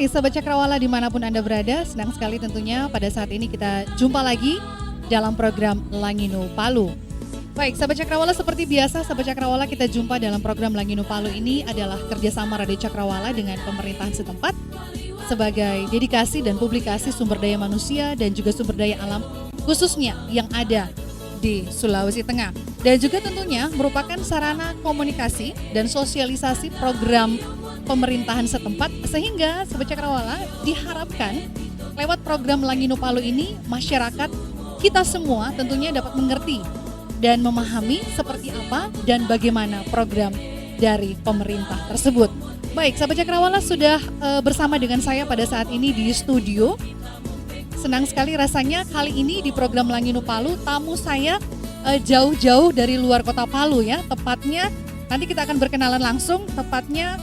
Hai Sobat Cakrawala dimanapun Anda berada, senang sekali tentunya pada saat ini kita jumpa lagi dalam program Langino Palu. Baik Sobat Cakrawala, seperti biasa Sobat Cakrawala kita jumpa dalam program Langino Palu ini adalah kerjasama Radio Cakrawala dengan pemerintahan setempat sebagai dedikasi dan publikasi sumber daya manusia dan juga sumber daya alam khususnya yang ada di Sulawesi Tengah. Dan juga tentunya merupakan sarana komunikasi dan sosialisasi program pemerintahan setempat sehingga Sobat Cakrawala diharapkan lewat program Langino Palu ini masyarakat kita semua tentunya dapat mengerti dan memahami seperti apa dan bagaimana program dari pemerintah tersebut. Baik, Sobat Cakrawala sudah bersama dengan saya pada saat ini di studio. Senang sekali rasanya kali ini di program Langino Palu tamu saya jauh-jauh dari luar kota Palu ya, tepatnya nanti kita akan berkenalan langsung, tepatnya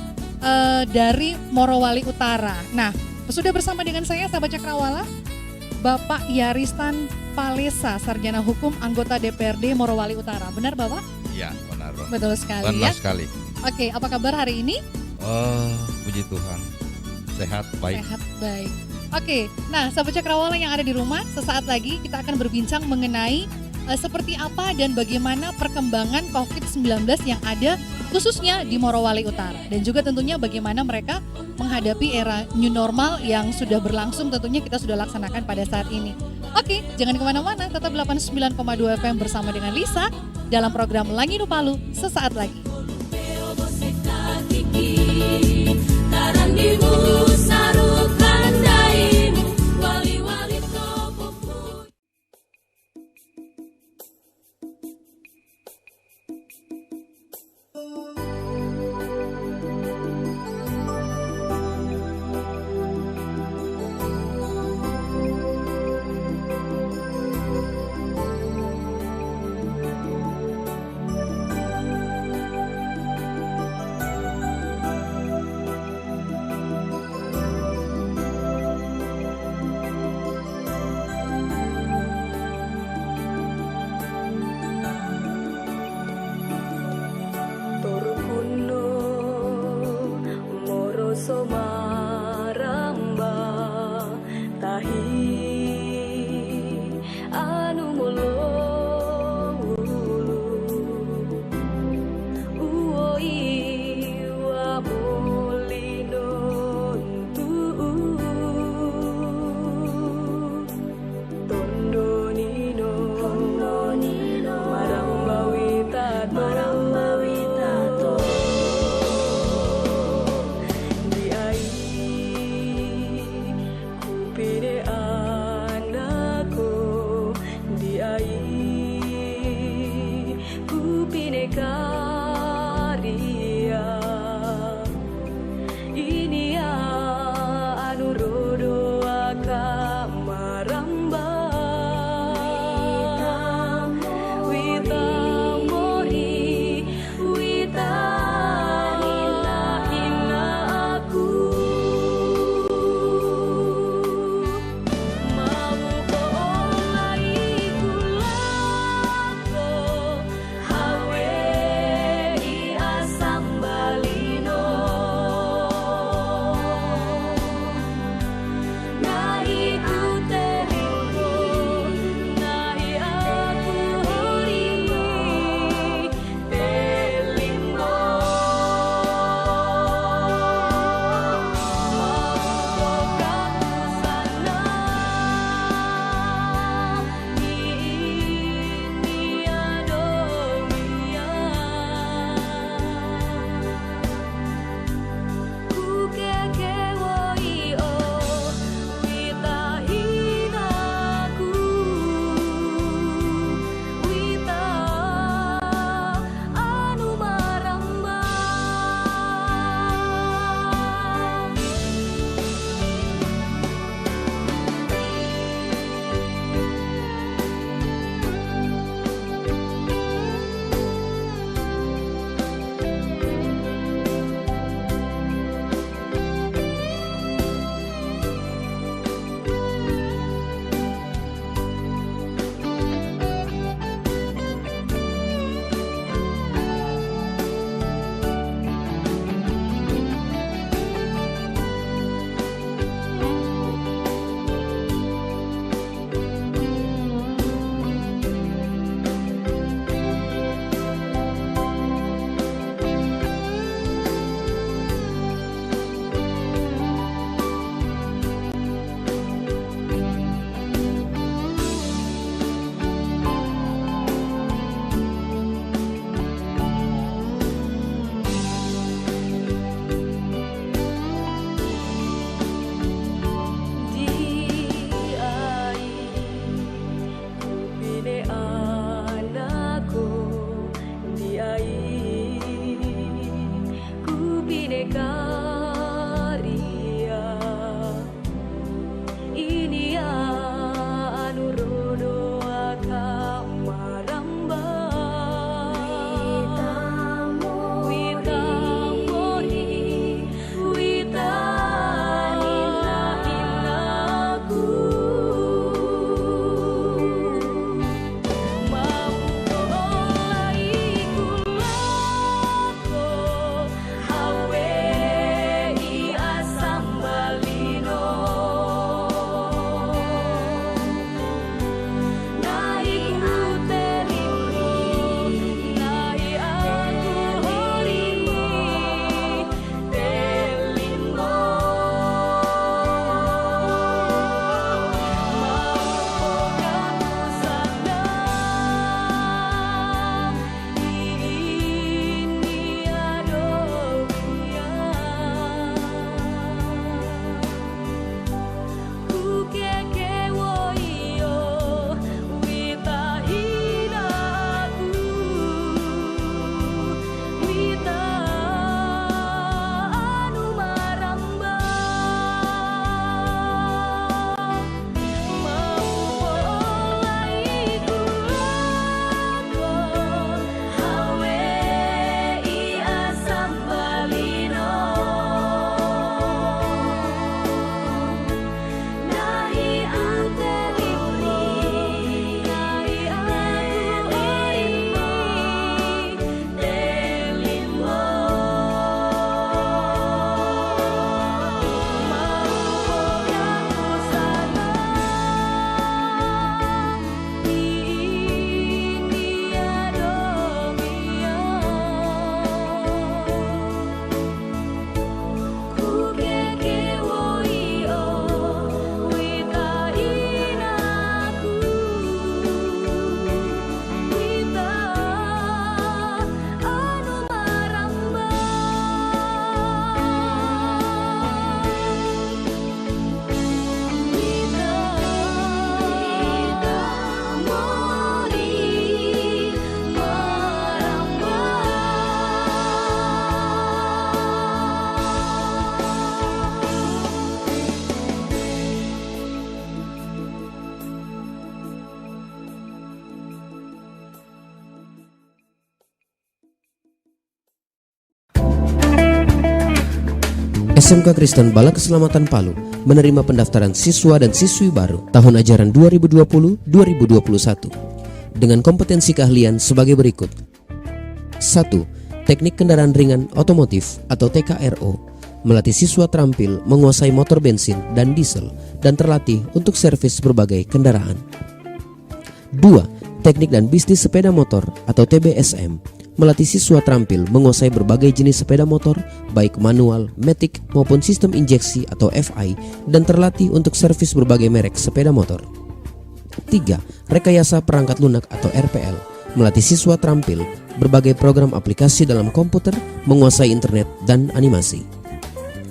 dari Morowali Utara. Nah, sudah bersama dengan saya Sahabat Cakrawala, Bapak Yaristan Palesa, Sarjana Hukum, anggota DPRD Morowali Utara. Benar Bapak? Iya, benar. Betul sekali benar ya. sekali. Oke, apa kabar hari ini? Puji Tuhan, sehat, baik. Sehat, baik. Oke, nah Sahabat Cakrawala yang ada di rumah, sesaat lagi kita akan berbincang mengenai seperti apa dan bagaimana perkembangan COVID-19 yang ada khususnya di Morowali Utara. Dan juga tentunya bagaimana mereka menghadapi era new normal yang sudah berlangsung tentunya kita sudah laksanakan pada saat ini. Oke, jangan kemana-mana, tetap 89,2 FM bersama dengan Lisa dalam program Langino Palu sesaat lagi. karya ini anu rodoa ka maramba witamori witaninaku maulai kulako hawe i asam balino nai uterimi nai aku holimi telimo SMK Kristen Bala Keselamatan Palu menerima pendaftaran siswa dan siswi baru tahun ajaran 2020-2021 dengan kompetensi keahlian sebagai berikut. 1. Teknik kendaraan ringan otomotif atau TKRO, melatih siswa terampil menguasai motor bensin dan diesel dan terlatih untuk servis berbagai kendaraan. 2. Teknik dan bisnis sepeda motor atau TBSM, melatih siswa terampil menguasai berbagai jenis sepeda motor, baik manual, matic maupun sistem injeksi atau FI, dan terlatih untuk servis berbagai merek sepeda motor. 3. Rekayasa perangkat lunak atau RPL, melatih siswa terampil berbagai program aplikasi dalam komputer, menguasai internet dan animasi.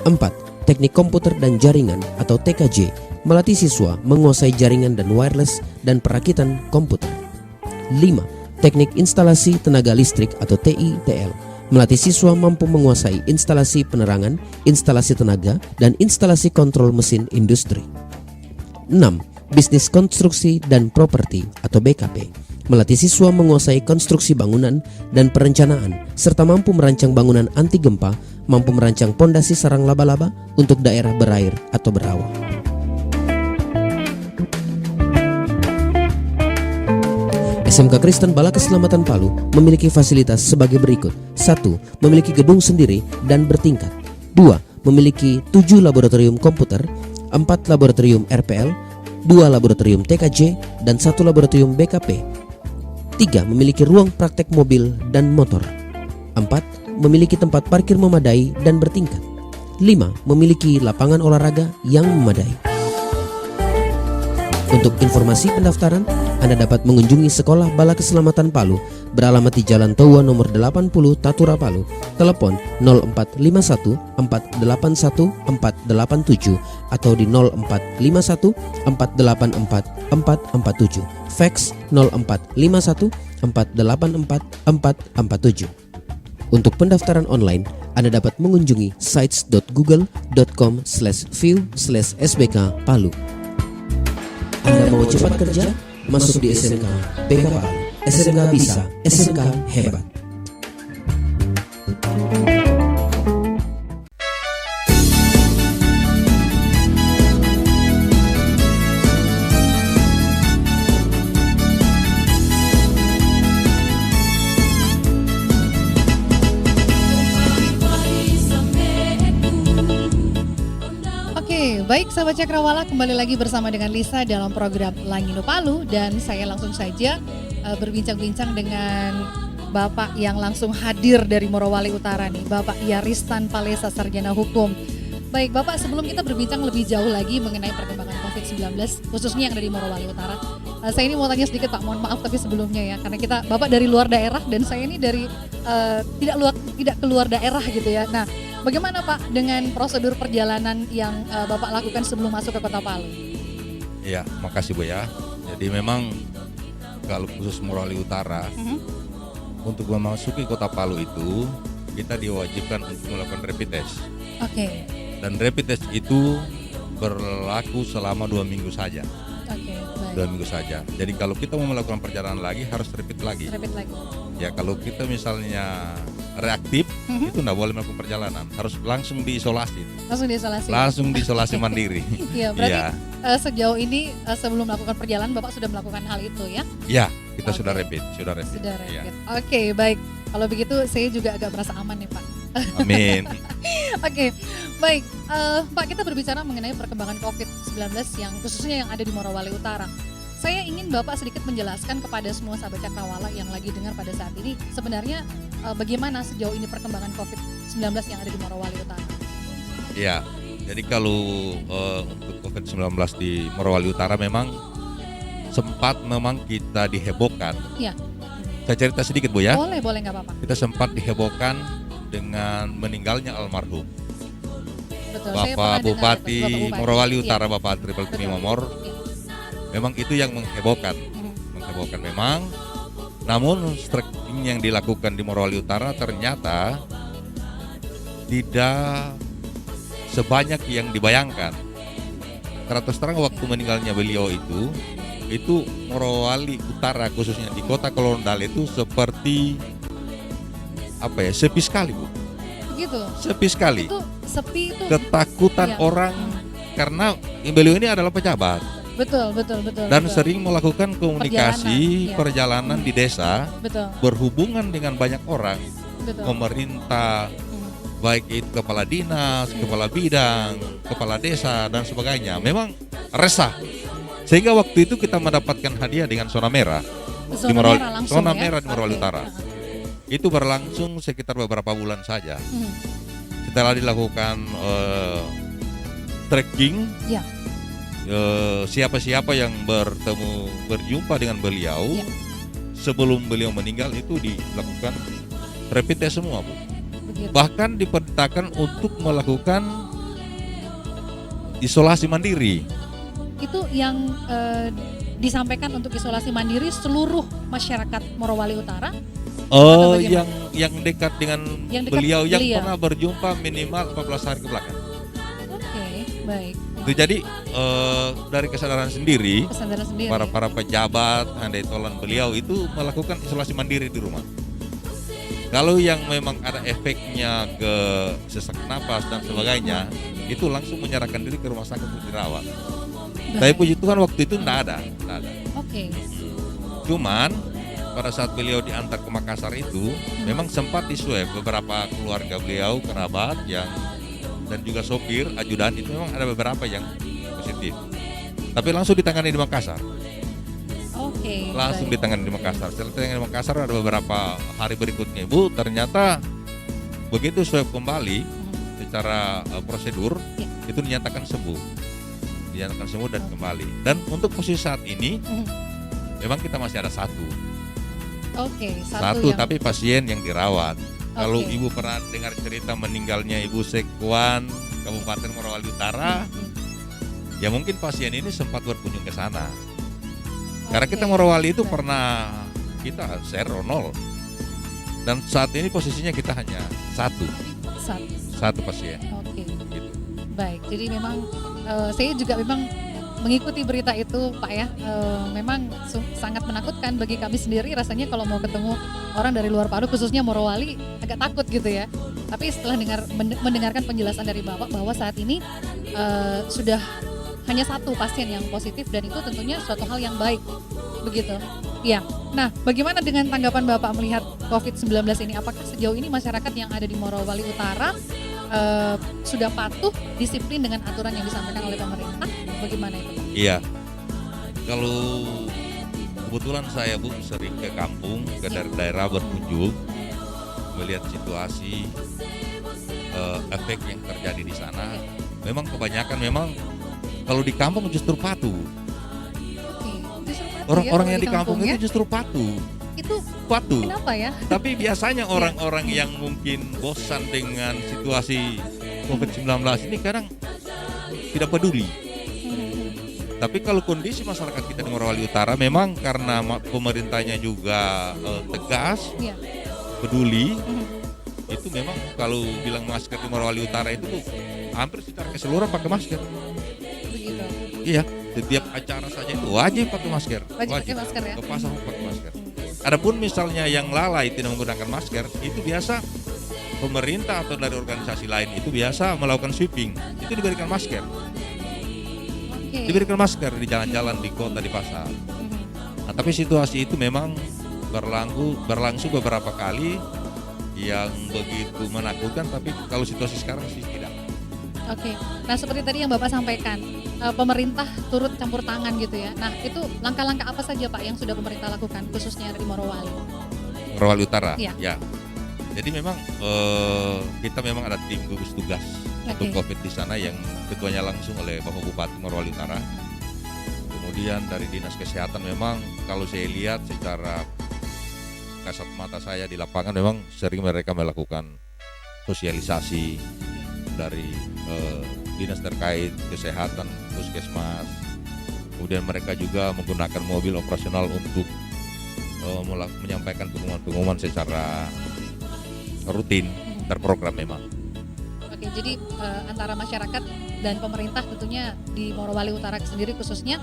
4. Teknik komputer dan jaringan atau TKJ, melatih siswa menguasai jaringan dan wireless dan perakitan komputer. 5. Teknik instalasi tenaga listrik atau TITL, melatih siswa mampu menguasai instalasi penerangan, instalasi tenaga, dan instalasi kontrol mesin industri. 6. Bisnis konstruksi dan properti atau BKP, melatih siswa menguasai konstruksi bangunan dan perencanaan, serta mampu merancang bangunan anti gempa, mampu merancang pondasi sarang laba-laba untuk daerah berair atau berawa. SMK Kristen Bala Keselamatan Palu memiliki fasilitas sebagai berikut. 1. Memiliki gedung sendiri dan bertingkat. 2. Memiliki 7 laboratorium komputer, 4 laboratorium RPL, 2 laboratorium TKJ, dan 1 laboratorium BKP. 3. Memiliki ruang praktek mobil dan motor. 4. Memiliki tempat parkir memadai dan bertingkat. 5. Memiliki lapangan olahraga yang memadai. Untuk informasi pendaftaran, Anda dapat mengunjungi Sekolah Bala Keselamatan Palu beralamat di Jalan Towa nomor 80 Tatura Palu, telepon 0451 481 487 atau di 0451 484 447, fax 0451 484 447. Untuk pendaftaran online, Anda dapat mengunjungi sites.google.com/view/SBK Palu. Anda mau cepat kerja? Masuk di SMK PKPAL. SMK bisa, SMK hebat. Oke, baik sahabat Cakrawala, kembali lagi bersama dengan Lisa dalam program Langino Palu, dan saya langsung saja berbincang-bincang dengan Bapak yang langsung hadir dari Morowali Utara nih, Bapak Yaristan Palesa, Sarjana Hukum. Baik Bapak, sebelum kita berbincang lebih jauh lagi mengenai perkembangan COVID-19 khususnya yang ada di Morowali Utara, saya ini mau tanya sedikit Pak, mohon maaf tapi sebelumnya ya, karena Bapak dari luar daerah dan saya ini dari tidak keluar daerah gitu ya. Nah, bagaimana Pak dengan prosedur perjalanan yang Bapak lakukan sebelum masuk ke Kota Palu? Iya, makasih Bu ya. Jadi memang kalau khusus Morowali Utara, untuk memasuki Kota Palu itu kita diwajibkan untuk melakukan rapid test. Oke. Dan rapid test itu berlaku selama 2 minggu saja. Oke, baik. 2 minggu saja. Jadi kalau kita mau melakukan perjalanan lagi harus rapid lagi. Rapid lagi. Ya kalau kita misalnya reaktif, itu nggak boleh melakukan perjalanan, harus langsung diisolasi. Langsung diisolasi. Mandiri. Iya, berarti Iya. Sejauh ini sebelum melakukan perjalanan Bapak sudah melakukan hal itu ya? Ya, kita Oke. sudah rapid. Sudah Ya. rapid. Oke, baik. Kalau begitu saya juga agak merasa aman nih Pak. Amin. Oke, baik. Pak, kita berbicara mengenai perkembangan COVID-19 yang khususnya yang ada di Morowali Utara. Saya ingin Bapak sedikit menjelaskan kepada semua sahabat Cakrawala yang lagi dengar pada saat ini, sebenarnya bagaimana sejauh ini perkembangan COVID-19 yang ada di Morowali Utara. Ya, jadi kalau untuk COVID-19 di Morowali Utara memang sempat kita dihebohkan. Iya. Saya cerita sedikit Bu ya. Boleh nggak apa-apa. Kita sempat dihebohkan dengan meninggalnya almarhum Betul. Saya Bapak pernah dengar Bupati Bapak Morowali Iya, Utara, Bapak Tripel betul. Momor. Iya. Memang itu yang menghebohkan. Menghebohkan memang. Namun tracking yang dilakukan di Morowali Utara ternyata tidak sebanyak yang dibayangkan. Karena terus terang waktu meninggalnya beliau itu Morowali Utara khususnya di Kota Kolondal itu seperti sepi sekali Bu. Begitu. Sepi sekali. Itu sepi itu. Ketakutan Iya. orang karena beliau ini adalah pejabat Betul. dan betul. sering melakukan komunikasi perjalanan di desa, Betul. berhubungan dengan banyak orang, Betul. pemerintah, baik itu kepala dinas, kepala bidang, kepala desa dan sebagainya. Memang resah. Sehingga waktu itu kita mendapatkan hadiah dengan zona merah Zona merah langsung zona ya? merah di Morowali Oke. Utara. Itu berlangsung sekitar beberapa bulan saja. Setelah dilakukan tracking, Ya. siapa-siapa yang berjumpa dengan beliau Ya. sebelum beliau meninggal itu dilakukan rapid test semua Bu. Begitu. Bahkan diperintahkan untuk melakukan isolasi mandiri. Itu yang disampaikan untuk isolasi mandiri seluruh masyarakat Morowali Utara. Atau bagaimana? Yang dekat dengan Yang dekat beliau yang beliau. pernah berjumpa minimal 14 hari ke belakang. Oke, baik. Itu jadi dari kesadaran sendiri Kesadaran sendiri. para pejabat handai tolan beliau itu melakukan isolasi mandiri di rumah. Kalau yang memang ada efeknya ke sesak napas dan sebagainya, itu langsung menyerahkan diri ke rumah sakit untuk dirawat. Tapi puji Tuhan waktu itu tidak ada. Oke. Cuman pada saat beliau diantar ke Makassar itu, memang sempat diswab beberapa keluarga beliau, kerabat dan juga sopir, ajudan itu memang ada beberapa yang positif. Tapi langsung ditangani di Makassar. Oke. Langsung baik. ditangani di Makassar. Setelah ditangani di Makassar ada beberapa hari berikutnya, Bu, ternyata begitu swab kembali secara prosedur, Ya. itu dinyatakan sembuh. Dinyatakan sembuh dan kembali. Dan untuk posisi saat ini memang kita masih ada satu Oke, satu yang tapi pasien yang dirawat. Kalau Oke. Ibu pernah dengar cerita meninggalnya Ibu Sekwan Kabupaten Morowali Utara, ya mungkin pasien ini sempat berkunjung ke sana. Karena kita Oke, Morowali itu baik. pernah kita 0. Dan saat ini posisinya kita hanya satu. Satu pasien. Oke. Gitu. Baik, jadi memang saya juga memang mengikuti berita itu Pak ya. Memang sangat menakutkan bagi kami sendiri rasanya kalau mau ketemu orang dari luar Palu khususnya Morowali agak takut gitu ya. Tapi setelah mendengarkan penjelasan dari Bapak bahwa saat ini sudah hanya satu pasien yang positif dan itu tentunya suatu hal yang baik begitu. Ya. Nah, bagaimana dengan tanggapan Bapak melihat COVID-19 ini? Apakah sejauh ini masyarakat yang ada di Morowali Utara sudah patuh, disiplin dengan aturan yang disampaikan oleh pemerintah? Bagaimana itu Pak? Iya. Kalau kebetulan saya Bu sering ke kampung, ke daerah berkunjung, melihat situasi efek yang terjadi di sana. Memang kebanyakan kalau di kampung justru patuh. Oke, justru patuh Orang-orang ya, yang di kalau kampung ya. itu justru patuh. Itu Patuh. kenapa ya? Tapi biasanya orang-orang yang mungkin bosan dengan situasi COVID-19 ini kadang tidak peduli. Tapi kalau kondisi masyarakat kita di Morowali Utara memang karena pemerintahnya juga tegas, Iya. peduli, itu memang kalau bilang masker di Morowali Utara itu hampir secara keseluruhan pakai masker. Begitu. Iya, setiap acara saja itu wajib pakai masker. Wajib pakai masker ya? Ke pasar pakai masker. Adapun misalnya yang lalai tidak menggunakan masker, itu biasa pemerintah atau dari organisasi lain itu biasa melakukan sweeping, itu diberikan masker. Oke. Diberikan masker di jalan-jalan, di kota, di pasar. Nah, tapi situasi itu memang berlangsung beberapa kali yang begitu menakutkan, tapi kalau situasi sekarang sih tidak. Oke. Nah, seperti tadi yang Bapak sampaikan, pemerintah turut campur tangan gitu ya. Nah, itu langkah-langkah apa saja Pak yang sudah pemerintah lakukan khususnya di Morowali? Morowali Utara. Iya. Ya. Jadi memang kita memang ada tim gugus tugas untuk COVID di sana yang ketuanya langsung oleh Bapak Bupati Morowali Utara. Kemudian dari Dinas Kesehatan memang kalau saya lihat secara kasat mata saya di lapangan memang sering mereka melakukan sosialisasi dari dinas terkait kesehatan, puskesmas. Kemudian mereka juga menggunakan mobil operasional untuk menyampaikan pengumuman-pengumuman secara rutin, terprogram memang. Oke, jadi antara masyarakat dan pemerintah tentunya di Morowali Utara sendiri khususnya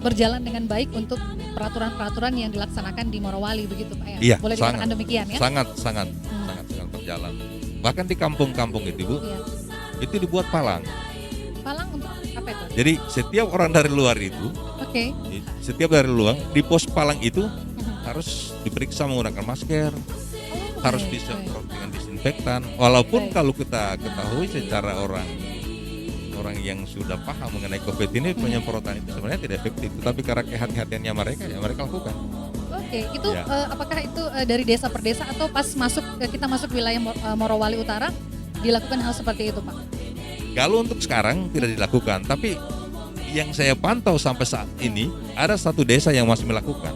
berjalan dengan baik untuk peraturan-peraturan yang dilaksanakan di Morowali begitu Pak ya? Iya, Boleh dikatakan demikian ya? sangat berjalan. Bahkan di kampung-kampung itu Bu, Iya. itu dibuat palang. Palang untuk apa itu? Jadi setiap orang dari luar itu, Oke. di pos palang itu harus diperiksa menggunakan masker, harus Oke, disemprot dengan disinfektan. Walaupun Baik. kalau kita ketahui secara orang yang sudah paham mengenai COVID ini penyemprotan itu sebenarnya tidak efektif, tapi karena kehati-hatiannya mereka ya mereka lakukan. Oke, itu Ya. apakah itu dari desa per desa atau pas kita masuk wilayah Morowali Utara dilakukan hal seperti itu Pak? Kalau untuk sekarang tidak dilakukan, tapi yang saya pantau sampai saat ini ada satu desa yang masih melakukan,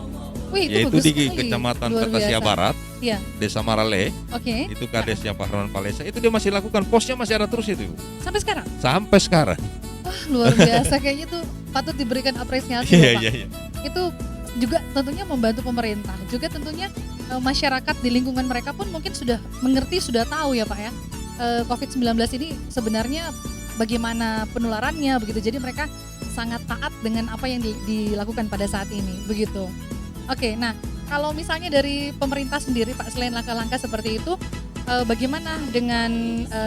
Wih, itu yaitu bagus di sekali. Kecamatan Luar Petasia biasa. Barat, Iya, Desa Marale, oke. itu kadesnya Pak Herman Palesa, itu dia masih lakukan, posnya masih ada terus itu, Sampai sekarang? sampai sekarang. Wah, luar biasa kayaknya tuh patut diberikan apresiasi Iya, Bapak. iya. Itu juga tentunya membantu pemerintah. Juga tentunya masyarakat di lingkungan mereka pun mungkin sudah mengerti, sudah tahu ya Pak ya. COVID-19 ini sebenarnya bagaimana penularannya begitu. Jadi mereka sangat taat dengan apa yang dilakukan pada saat ini begitu. Oke, nah kalau misalnya dari pemerintah sendiri Pak, selain langkah-langkah seperti itu, bagaimana dengan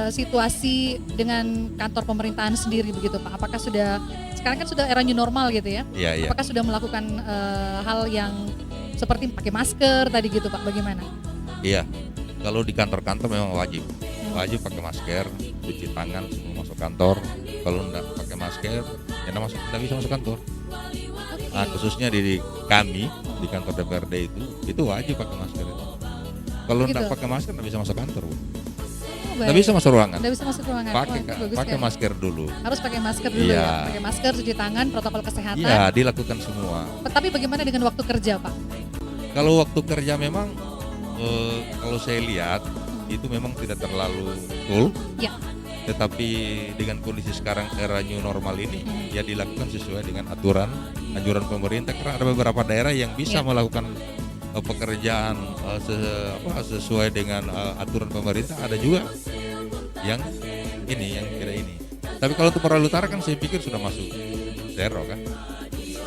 situasi dengan kantor pemerintahan sendiri begitu Pak? Apakah sekarang kan sudah era new normal gitu ya? Iya, iya. Apakah sudah melakukan hal yang seperti pakai masker tadi gitu Pak? Bagaimana? Iya. Kalau di kantor-kantor memang wajib pakai masker, cuci tangan sebelum masuk kantor. Kalau enggak pakai masker, ya enggak bisa masuk kantor. Nah, khususnya di kami di kantor DPRD itu wajib pakai masker itu. Kalau enggak pakai masker enggak bisa masuk kantor, Bu. Enggak bisa masuk ruangan. Nggak bisa masuk ruangan. Pakai Wah, bagus pakai sekali. masker dulu. Harus pakai masker dulu Iya. ya. Pakai masker, cuci tangan, protokol kesehatan. Iya, dilakukan semua. Tapi bagaimana dengan waktu kerja Pak? Kalau waktu kerja memang kalau saya lihat itu memang tidak terlalu full. Ya. Tetapi dengan kondisi sekarang era new normal ini ya dilakukan sesuai dengan anjuran pemerintah, karena ada beberapa daerah yang bisa Ya. melakukan pekerjaan sesuai dengan aturan pemerintah, ada juga yang tidak ini. Tapi kalau untuk Merauke Utara kan saya pikir sudah masuk zero kan.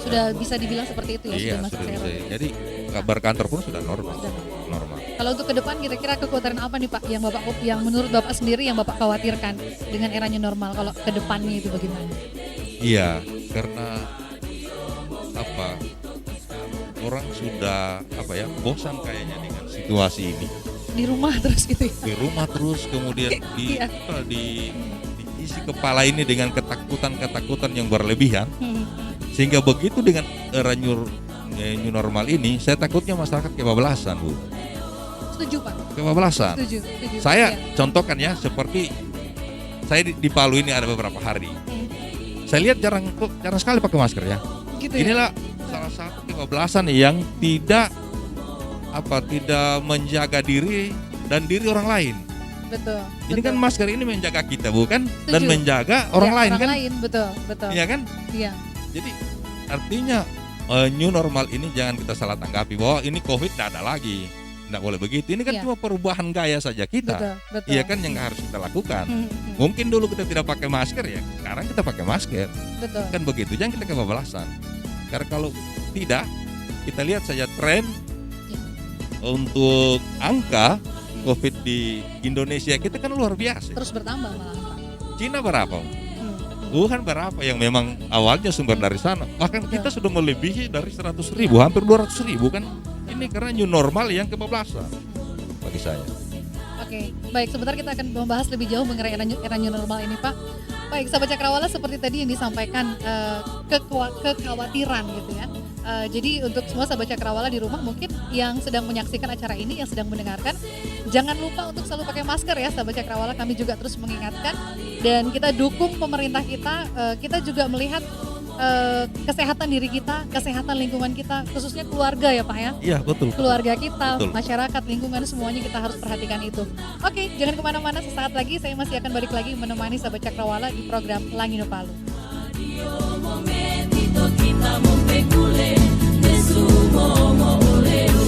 Sudah bisa dibilang seperti itu ya, Iya, sudah masuk sudah zero. bisa. Jadi kabar kantor pun sudah normal. Sudah. Normal. Kalau untuk ke depan kira-kira kekhawatiran apa nih Pak yang menurut Bapak sendiri yang Bapak khawatirkan dengan era new normal, kalau ke depannya itu bagaimana? Iya, karena orang sudah bosan kayaknya dengan situasi ini. Di rumah terus gitu ya. Di rumah terus, kemudian Iya. diisi kepala ini dengan ketakutan yang berlebihan, Hmm. sehingga begitu dengan era new normal ini, saya takutnya masyarakat kebablasan, Bu. Setuju Pak, Kebablasan. setuju. Saya Iya. contohkan ya, seperti saya di Palu ini ada beberapa hari. Hmm. Saya lihat jarang sekali pakai masker ya. Gitu ya. Inilah salah satu kebablasan yang tidak menjaga diri dan diri orang lain. Betul. Ini kan masker ini menjaga kita, bukan? Dan Setuju. menjaga orang Ya, lain orang kan? lain, betul. Iya kan? Iya. Jadi artinya new normal ini jangan kita salah tanggapi bahwa ini COVID tidak ada lagi. Tidak boleh begitu. Ini kan Iya. cuma perubahan gaya saja kita. Betul. Iya kan, yang harus kita lakukan. Hmm. Mungkin dulu kita tidak pakai masker, ya sekarang kita pakai masker. Betul. Kan begitu, jangan kita kebablasan. Karena kalau tidak, kita lihat saja tren untuk angka COVID di Indonesia kita kan luar biasa. Terus bertambah malah Pak. Cina berapa? Hmm. Wuhan berapa yang memang awalnya sumber dari sana. Bahkan kita sudah melebihi dari 100.000, hampir 200.000 kan. Ini karena new normal yang kebablasan bagi saya. Oke, baik, sebentar kita akan membahas lebih jauh mengenai era new normal ini Pak. Baik, sahabat Cakrawala, seperti tadi yang disampaikan kekhawatiran gitu ya. Jadi untuk semua sahabat Cakrawala di rumah mungkin yang sedang menyaksikan acara ini, yang sedang mendengarkan, jangan lupa untuk selalu pakai masker ya sahabat Cakrawala. Kami juga terus mengingatkan dan kita dukung pemerintah kita. Kita juga melihat kesehatan diri kita, kesehatan lingkungan kita, khususnya keluarga ya Pak ya. Iya, betul. Keluarga kita, Betul. masyarakat, lingkungan, semuanya kita harus perhatikan itu. Oke, jangan kemana-mana, sesaat lagi saya masih akan balik lagi menemani sahabat Cakrawala di program Langino Palu. Momentito kita mompekule Nesumo mo oleo.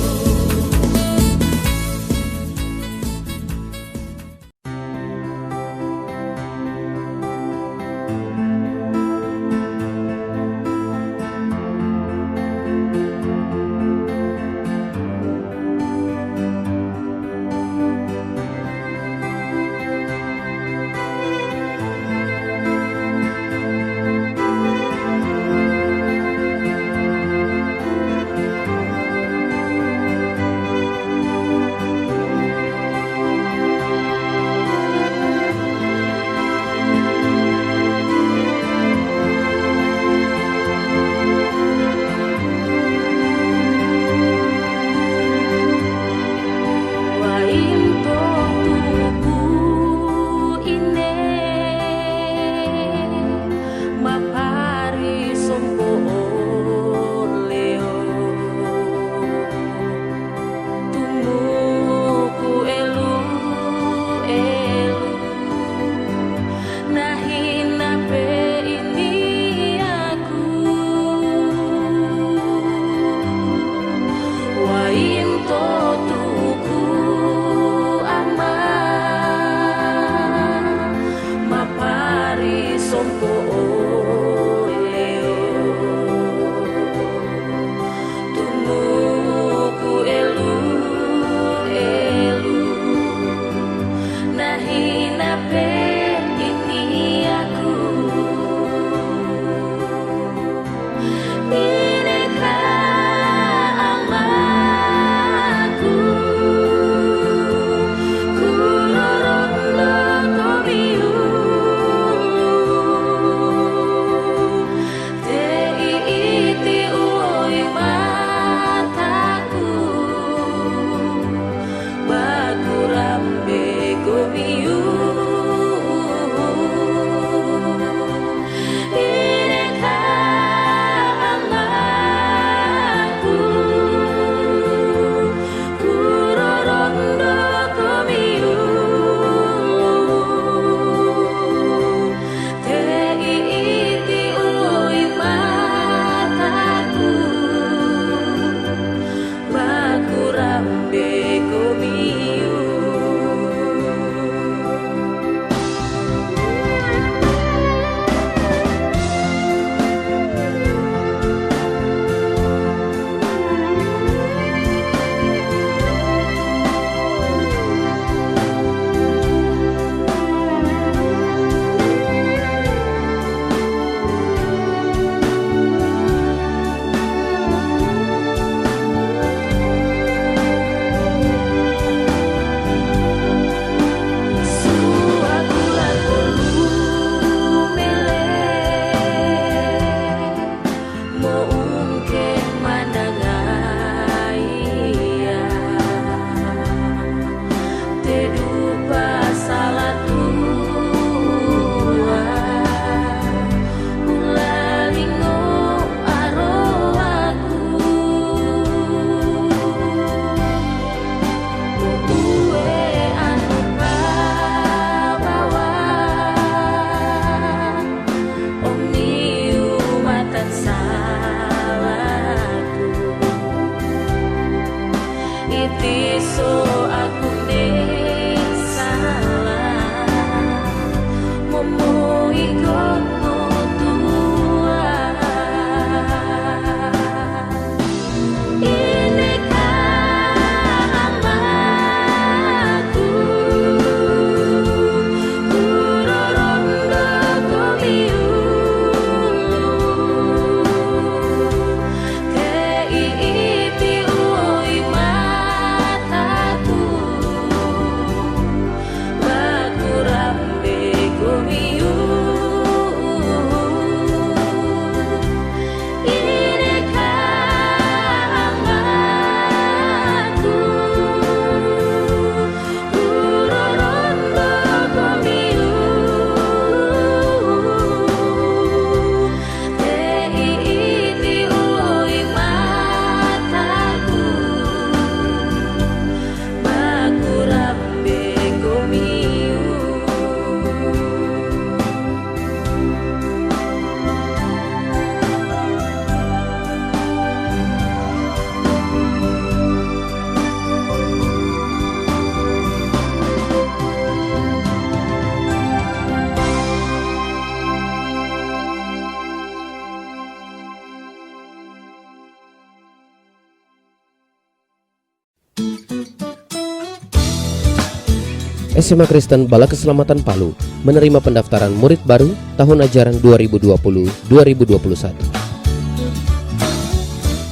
SMA Kristen Bala Keselamatan Palu menerima pendaftaran murid baru tahun ajaran 2020-2021.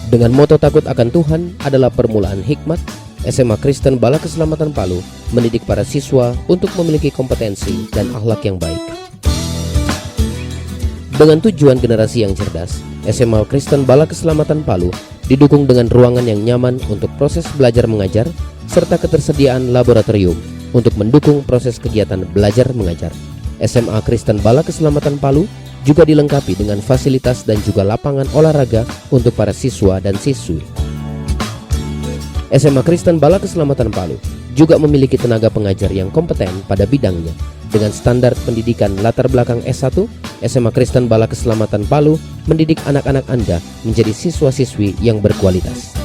Dengan moto takut akan Tuhan adalah permulaan hikmat, SMA Kristen Bala Keselamatan Palu mendidik para siswa untuk memiliki kompetensi dan akhlak yang baik. Dengan tujuan generasi yang cerdas, SMA Kristen Bala Keselamatan Palu didukung dengan ruangan yang nyaman untuk proses belajar mengajar serta ketersediaan laboratorium untuk mendukung proses kegiatan belajar mengajar. SMA Kristen Bala Keselamatan Palu juga dilengkapi dengan fasilitas dan juga lapangan olahraga untuk para siswa dan siswi. SMA Kristen Bala Keselamatan Palu juga memiliki tenaga pengajar yang kompeten pada bidangnya. Dengan standar pendidikan latar belakang S1, SMA Kristen Bala Keselamatan Palu mendidik anak-anak Anda menjadi siswa-siswi yang berkualitas.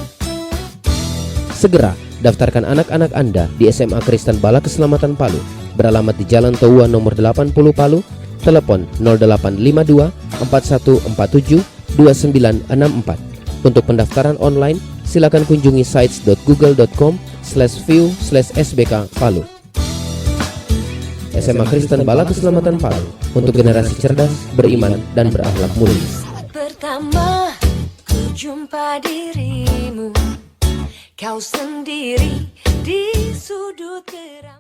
Segera daftarkan anak-anak Anda di SMA Kristen Bala Keselamatan Palu, beralamat di Jalan Toua nomor 80 Palu, telepon 0852 4147 2964. Untuk pendaftaran online, silakan kunjungi sites.google.com/view/sbk Palu. SMA Kristen Bala Keselamatan Palu untuk generasi cerdas, beriman, dan berakhlak mulia. Saat pertama ku jumpa dirimu, kau sendiri di sudut geram.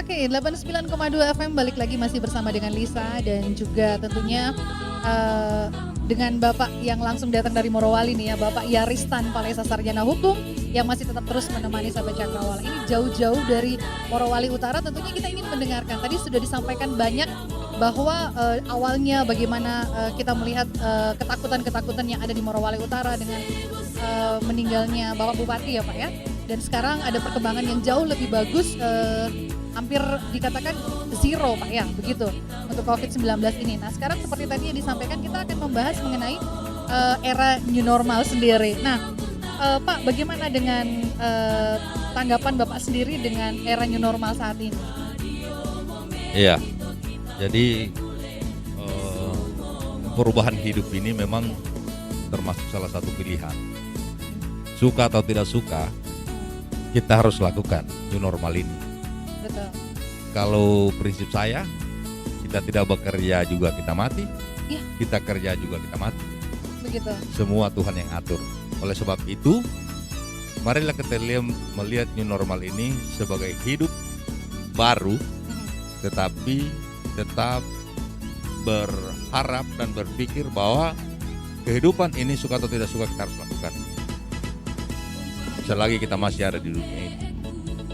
Oke, 89,2 FM balik lagi masih bersama dengan Lisa dan juga tentunya dengan Bapak yang langsung datang dari Morowali nih ya, Bapak Yaristan Palesa Sarjana Hukum yang masih tetap terus menemani sahabat Cakrawala. Ini jauh-jauh dari Morowali Utara, tentunya kita ingin mendengarkan. Tadi sudah disampaikan banyak bahwa awalnya bagaimana kita melihat ketakutan-ketakutan yang ada di Morowali Utara dengan meninggalnya Bapak Bupati ya Pak ya. Dan sekarang ada perkembangan yang jauh lebih bagus, hampir dikatakan zero Pak ya, begitu untuk COVID-19 ini. Nah sekarang seperti tadi yang disampaikan, kita akan membahas mengenai era new normal sendiri. Nah Pak, bagaimana dengan tanggapan Bapak sendiri dengan era new normal saat ini? Iya, jadi perubahan hidup ini memang termasuk salah satu pilihan. Suka atau tidak suka, kita harus lakukan new normal ini. Betul. Kalau prinsip saya, kita tidak bekerja juga kita mati, Ya. kita kerja juga kita mati. Begitu. Semua Tuhan yang atur. Oleh sebab itu, marilah kita melihat new normal ini sebagai hidup baru, tetapi tetap berharap dan berpikir bahwa kehidupan ini suka atau tidak suka kita harus lakukan selagi kita masih ada di dunia ini.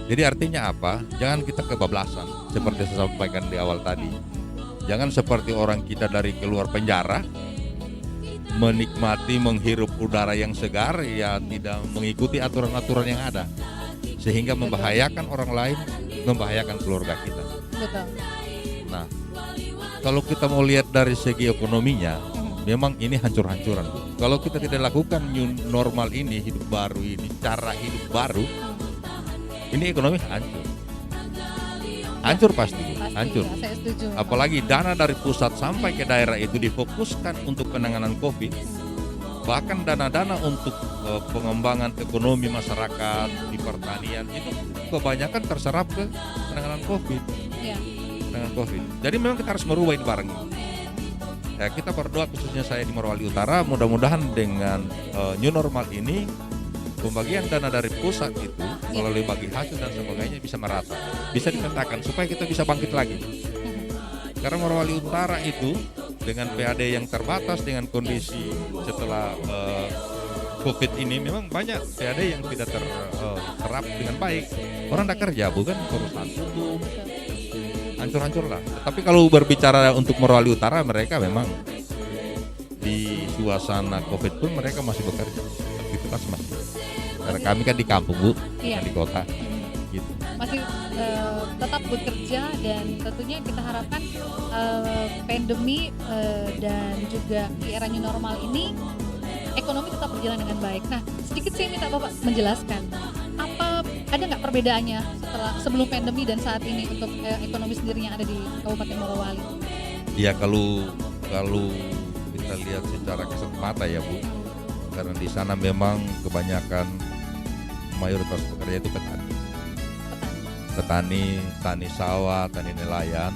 Jadi artinya apa? Jangan kita kebablasan seperti saya sampaikan di awal tadi. Jangan seperti orang kita dari keluar penjara, menikmati menghirup udara yang segar, ya tidak mengikuti aturan-aturan yang ada, sehingga membahayakan orang lain, membahayakan keluarga kita. Betul. Nah, kalau kita mau lihat dari segi ekonominya, memang ini hancur-hancuran, Bu. Kalau kita tidak lakukan new normal ini, hidup baru ini, cara hidup baru, ini ekonomi hancur. Hancur pasti, Bu. Hancur. Ya, saya setuju. Apalagi dana dari pusat sampai ke daerah itu difokuskan untuk penanganan COVID. Bahkan dana-dana untuk pengembangan ekonomi masyarakat di pertanian itu kebanyakan terserap ke penanganan COVID. Ya. Penanganan COVID. Jadi memang kita harus merubah ini bareng. Ya, kita berdoa khususnya saya di Morowali Utara, mudah-mudahan dengan new normal ini pembagian dana dari pusat itu melalui bagi hasil dan sebagainya bisa merata, bisa dipetakan supaya kita bisa bangkit lagi. Karena Morowali Utara itu dengan PAD yang terbatas, dengan kondisi setelah COVID ini memang banyak PAD yang tidak terserap dengan baik. Orang tidak kerja, bukan perusahaan tutup, hancur-hancur lah. Tapi kalau berbicara untuk Morowali Utara, mereka memang di suasana COVID pun mereka masih bekerja, aktivitas masih. Karena kami kan di kampung, Bu, Iya. di kota, gitu. Masih tetap bekerja dan tentunya kita harapkan pandemi dan juga di era new normal ini ekonomi tetap berjalan dengan baik. Nah, sedikit saya minta Bapak menjelaskan ada nggak perbedaannya sebelum pandemi dan saat ini untuk ekonomi sendiri yang ada di Kabupaten Morowali? Ya kalau kita lihat secara kasat mata ya Bu, karena di sana memang kebanyakan mayoritas pekerja itu petani sawah, tani nelayan.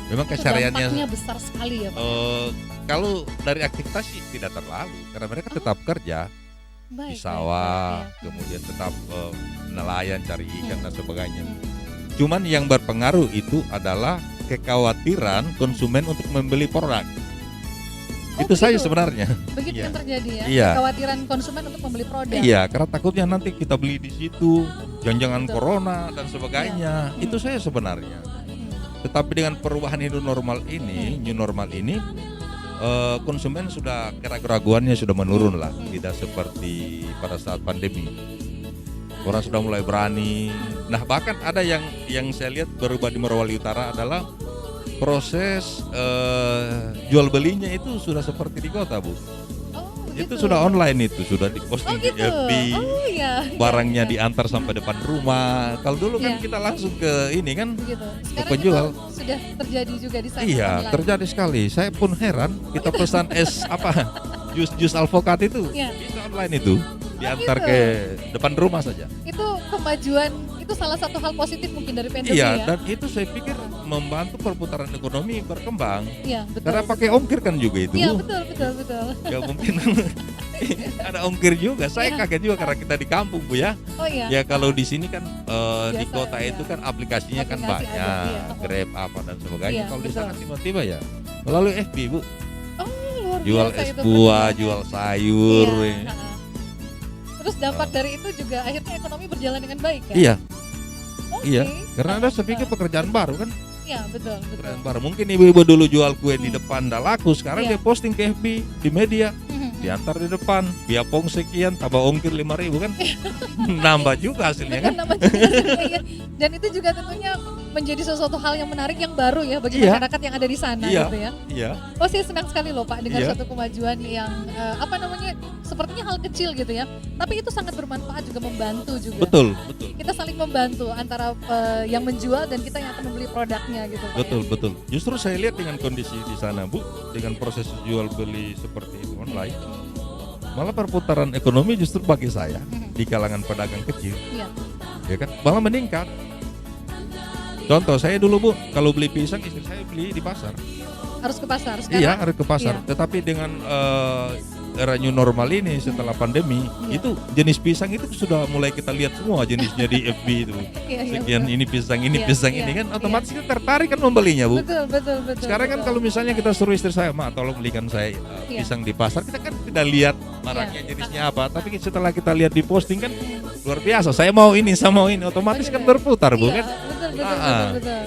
Memang kesehariannya dampaknya besar sekali ya Pak. Kalau dari aktivitas sih tidak terlalu, karena mereka tetap kerja di sawah, kemudian tetap nelayan, cari ikan dan sebagainya. Cuman yang berpengaruh itu adalah kekhawatiran konsumen untuk membeli produk. Itu saja sebenarnya. Begitu yang terjadi ya. Iya. Kekhawatiran konsumen untuk membeli produk. Iya, karena takutnya nanti kita beli di situ, jangan-jangan corona dan sebagainya. Itu saya sebenarnya. Tetapi dengan perubahan new normal ini, konsumen sudah keraguannya sudah menurun lah, tidak seperti pada saat pandemi. Orang sudah mulai berani. Nah bahkan ada yang saya lihat berubah di Morowali Utara adalah proses jual belinya itu sudah seperti di kota Bu. Itu sudah online, itu sudah diposting di FB, barangnya diantar sampai depan rumah. Kalau dulu kan kita langsung ke ini kan, ke penjual. Sudah terjadi juga di sana. Iya, online. terjadi sekali. Saya pun heran, kita pesan jus alpukat itu bisa online itu, diantar ke depan rumah saja. Itu kemajuan, itu salah satu hal positif mungkin dari pandemi Iya, ya. dan itu saya pikir membantu perputaran ekonomi berkembang. Iya, betul. Karena pakai ongkir kan juga itu. Iya, betul. Ya mungkin ada ongkir juga. Saya kaget juga karena kita di kampung Bu ya. Oh iya. Ya kalau di sini kan di Biasa, kota itu kan aplikasinya kan Aplikasi banyak, ada, Grab apa dan sebagainya. Iya, Kalau di betul. sana tiba-tiba ya melalui FB Bu, Luar jual biasa es itu buah, perkembangan. jual sayur. Iya, terus dampak dari itu juga akhirnya ekonomi berjalan dengan baik ya? Iya, Oke. iya. Karena ada saya pikir pekerjaan baru kan. Iya, betul. Pekerjaan baru. Mungkin ibu-ibu dulu jual kue di depan dah laku, sekarang Iya. dia posting ke FB di media. Diantar di depan, biaya pong sekian, tambah ongkir 5.000 kan, nambah juga hasilnya kan. Nama juga hasilnya, ya. Dan itu juga tentunya menjadi sesuatu hal yang menarik yang baru ya bagi Iya. masyarakat yang ada di sana Iya. gitu ya. Iya, Oh saya senang sekali loh Pak dengan Iya. suatu kemajuan yang sepertinya hal kecil gitu ya. Tapi itu sangat bermanfaat juga, membantu juga. betul. Kita saling membantu antara yang menjual dan kita yang akan membeli produknya gitu Pak. Betul. Justru saya lihat dengan kondisi di sana Bu, dengan proses jual beli seperti itu online, malah perputaran ekonomi justru bagi saya di kalangan pedagang kecil, Iya. ya kan, malah meningkat. Contoh saya dulu Bu, kalau beli pisang istri saya beli di pasar. Harus ke pasar sekarang. Iya, harus ke pasar. Iya. Tetapi dengan era new normal ini setelah pandemi, itu jenis pisang itu sudah mulai kita lihat semua jenisnya di FB itu. Iya, Sekian betul. ini pisang, Iya, ini kan iya. otomatis kita tertarik kan membelinya Bu. Betul. Sekarang kan kalau misalnya kita suruh istri saya, "Ma, tolong belikan saya Iya. pisang di pasar." Kita kan tidak lihat barangnya jenisnya apa, tapi setelah kita lihat di posting kan luar biasa. Saya mau ini, otomatis kan berputar Bu Iya, kan. betul.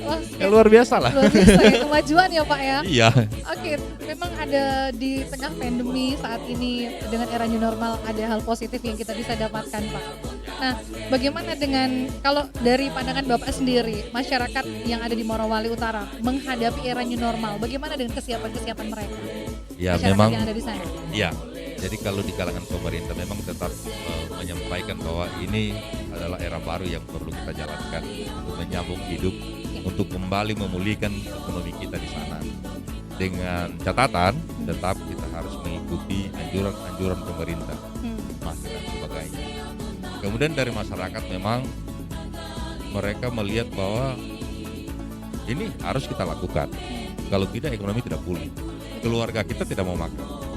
Wah, Ya luar biasa lah. luar biasa ya, kemajuan ya Pak ya. Iya. Oke, memang ada di tengah pandemi saat ini dengan era new normal ada hal positif yang kita bisa dapatkan Pak. Nah, bagaimana dengan kalau dari pandangan Bapak sendiri, masyarakat yang ada di Morowali Utara menghadapi era new normal, bagaimana dengan kesiapan mereka? Ya Masyarakat memang. yang ada di sana. Ya. Jadi kalau di kalangan pemerintah memang tetap menyampaikan bahwa ini adalah era baru yang perlu kita jalankan untuk menyambung hidup, untuk kembali memulihkan ekonomi kita di sana. Dengan catatan tetap kita harus mengikuti anjuran pemerintah, masker dan sebagainya. Kemudian dari masyarakat memang mereka melihat bahwa ini harus kita lakukan. Kalau tidak ekonomi tidak pulih. Keluarga kita tidak mau makan.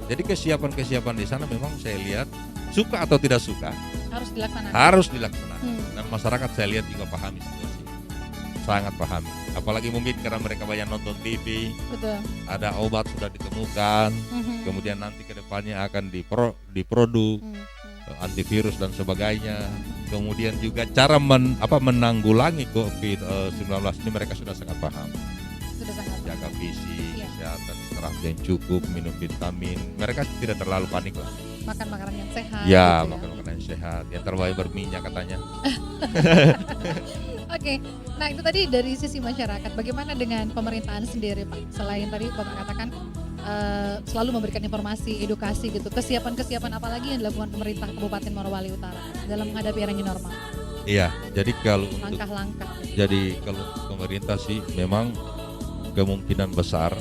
Jadi kesiapan di sana memang saya lihat suka atau tidak suka Harus dilaksanakan. Dan masyarakat saya lihat juga pahami situasi, sangat pahami. Apalagi mungkin karena mereka banyak nonton TV, Betul. ada obat sudah ditemukan, kemudian nanti kedepannya akan diproduk antivirus dan sebagainya. Kemudian juga cara menanggulangi COVID-19 ini mereka sudah sangat paham. Sudah sangat. Jaga fisik, Iya. kesehatan, istirahat yang cukup, minum vitamin. Mereka tidak terlalu panik lah. Makan makanan yang sehat. Ya, gitu makan makanan yang sehat. Yang terbaik berminyak katanya. Oke, nah itu tadi dari sisi masyarakat. Bagaimana dengan pemerintahan sendiri Pak? Selain tadi Bapak katakan selalu memberikan informasi, edukasi gitu. Kesiapan apa lagi yang dilakukan pemerintah Kabupaten Morowali Utara dalam menghadapi era new normal? Iya, jadi kalau untuk Langkah-langkah. kalau pemerintah sih memang kemungkinan besar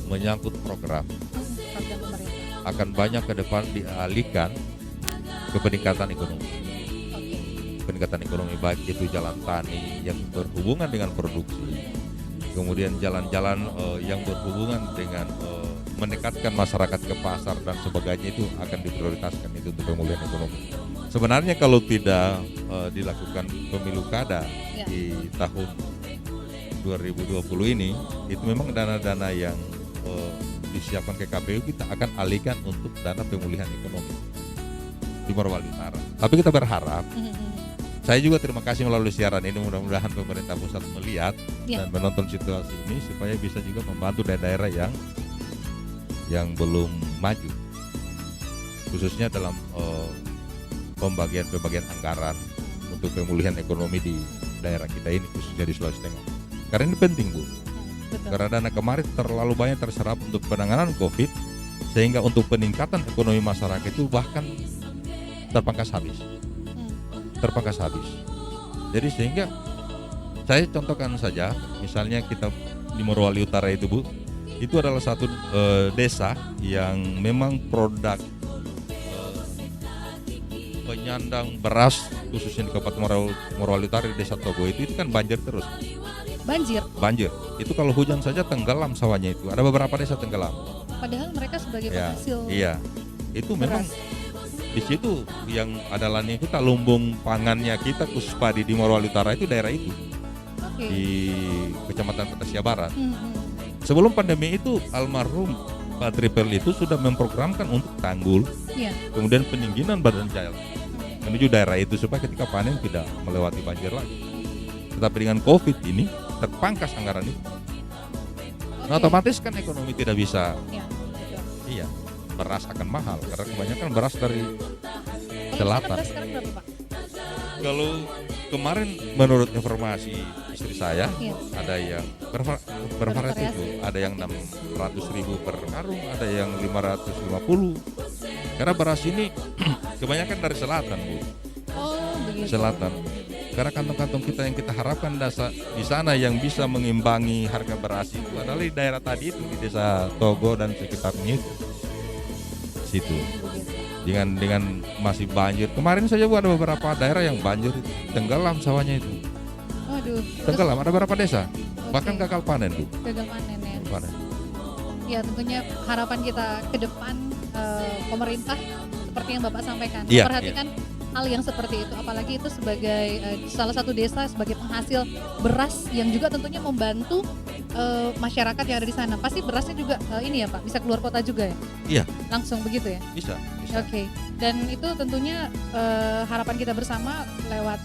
menyangkut program Program pemerintah. akan banyak ke depan dialihkan ke peningkatan ekonomi. Oke. Peningkatan ekonomi baik itu jalan tani yang berhubungan dengan produksi, kemudian jalan-jalan yang berhubungan dengan mendekatkan masyarakat ke pasar dan sebagainya, itu akan diprioritaskan itu untuk pemulihan ekonomi. Sebenarnya kalau tidak dilakukan pemilu kada Ya. di tahun 2020 ini, itu memang dana-dana yang disiapkan ke KPU kita akan alihkan untuk dana pemulihan ekonomi di Morowali Utara. Tapi kita berharap, saya juga terima kasih melalui siaran ini, mudah-mudahan pemerintah pusat melihat Ya. dan menonton situasi ini supaya bisa juga membantu daerah-daerah yang belum maju, khususnya dalam pembagian anggaran untuk pemulihan ekonomi di daerah kita ini, khususnya di Sulawesi Tengah. Karena ini penting, Bu. Betul. Karena dana kemarin terlalu banyak terserap untuk penanganan COVID, sehingga untuk peningkatan ekonomi masyarakat itu bahkan terpangkas habis. Jadi sehingga saya contohkan saja, misalnya kita di Morowali Utara itu, Bu, itu adalah satu desa yang memang produk penyandang beras, khususnya di Kabupaten Morowali Utara, di Desa Togo itu kan banjir terus. Banjir. Itu kalau hujan saja tenggelam sawahnya itu. Ada beberapa desa tenggelam. Padahal mereka sebagai Ya, penghasil iya. Itu memang beras. di situ yang adalah nih kita lumbung pangannya kita, khusus padi di Morowali Utara itu daerah itu, Oke. di Kecamatan Petasia Barat. Hmm. Sebelum pandemi itu almarhum Pak Tripel itu sudah memprogramkan untuk tanggul, Iya. kemudian pendingginan badan jalan menuju daerah itu supaya ketika panen tidak melewati banjir lagi. Tetapi dengan COVID ini terpangkas anggaran itu. Nah, Oke. otomatis kan ekonomi tidak bisa. Iya, betul. Iya, beras akan mahal karena kebanyakan beras dari Kalau selatan. beras sekarang berapa, Pak? Kalau kemarin menurut informasi istri saya, Iya. ada yang bervariasi, Bervariasi. Bu. Ada yang 600.000 per karung, ada yang 550. Karena beras ini kebanyakan dari selatan, Bu. Oh, begitu. Selatan. Karena kantong-kantong kita yang kita harapkan di sana yang bisa mengimbangi harga beras itu adalah di daerah tadi itu, di Desa Togo dan sekitarnya itu. Situ. Dengan masih banjir. Kemarin saja, Bu, ada beberapa daerah yang banjir itu, tenggelam sawahnya itu. Waduh. Tenggelam, ada beberapa desa. Oke. Bahkan gagal panen, Bu. Gagal panen ya. Panen. Ya, tentunya harapan kita ke depan pemerintah seperti yang Bapak sampaikan, Iya, memperhatikan hal yang seperti itu, apalagi itu sebagai salah satu desa sebagai penghasil beras yang juga tentunya membantu masyarakat yang ada di sana. Pasti berasnya juga ini ya, Pak, bisa keluar kota juga ya? Iya. Langsung begitu ya? Bisa. Oke. Dan itu tentunya harapan kita bersama lewat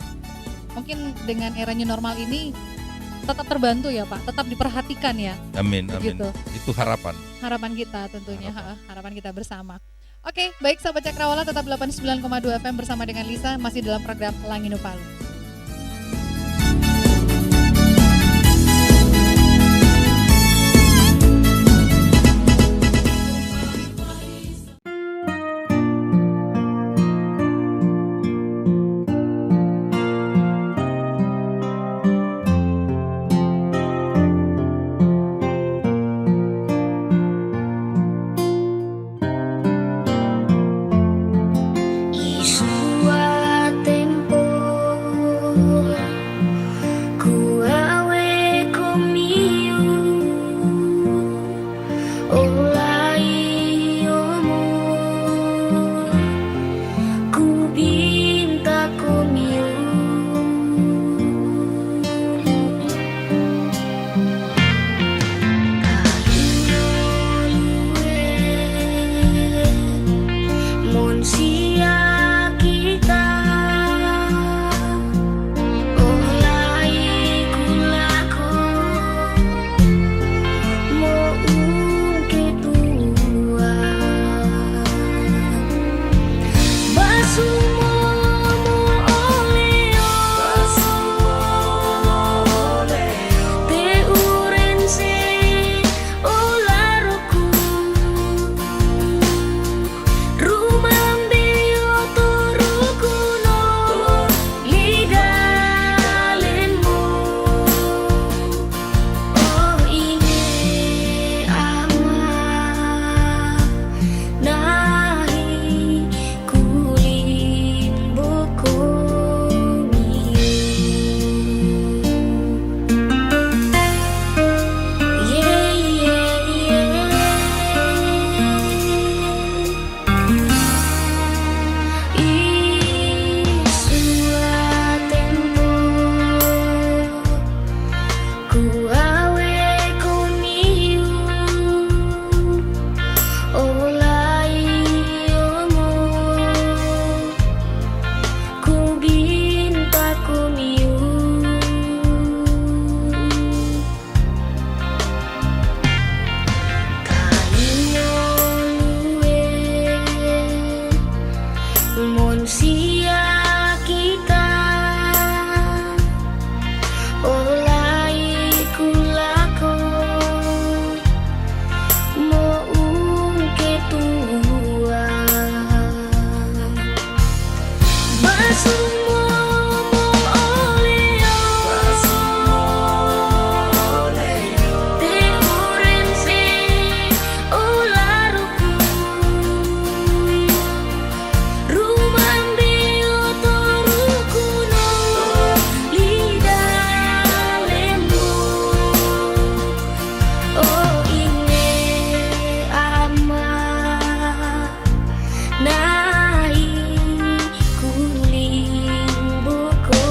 mungkin dengan era new normal ini tetap terbantu ya, Pak, tetap diperhatikan ya. Amin. Begitu. Itu harapan. Harapan kita tentunya, harapan kita bersama. Oke, baik sahabat Cakrawala, tetap 89,2 FM bersama dengan Lisa, masih dalam program Langino Palu. Y su a tempo manusia kita olai kulako mo ketua basumo mo oleo te urense olaruku rumambio torukuno lidalemu oh ine ama nai kuling boko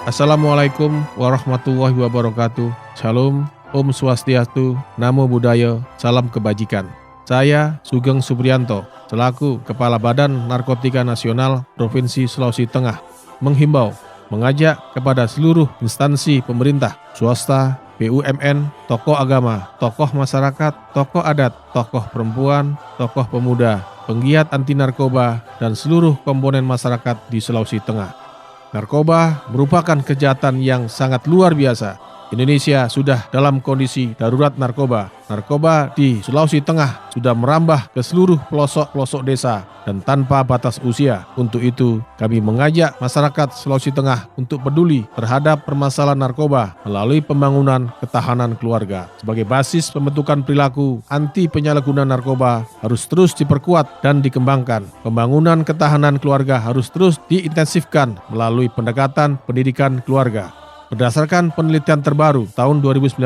Assalamualaikum warahmatullahi wabarakatuh. Shalom, Om Swastiastu, Namo Buddhaya, Salam Kebajikan. Saya Sugeng Supriyanto, selaku Kepala Badan Narkotika Nasional Provinsi Sulawesi Tengah, menghimbau, mengajak kepada seluruh instansi pemerintah, swasta, BUMN, tokoh agama, tokoh masyarakat, tokoh adat, tokoh perempuan, tokoh pemuda, penggiat anti narkoba, dan seluruh komponen masyarakat di Sulawesi Tengah. Narkoba merupakan kejahatan yang sangat luar biasa. Indonesia sudah dalam kondisi darurat narkoba. Narkoba di Sulawesi Tengah sudah merambah ke seluruh pelosok-pelosok desa dan tanpa batas usia. Untuk itu, kami mengajak masyarakat Sulawesi Tengah untuk peduli terhadap permasalahan narkoba melalui pembangunan ketahanan keluarga. Sebagai basis pembentukan perilaku anti penyalahgunaan narkoba harus terus diperkuat dan dikembangkan. Pembangunan ketahanan keluarga harus terus diintensifkan melalui pendekatan pendidikan keluarga. Berdasarkan penelitian terbaru tahun 2019,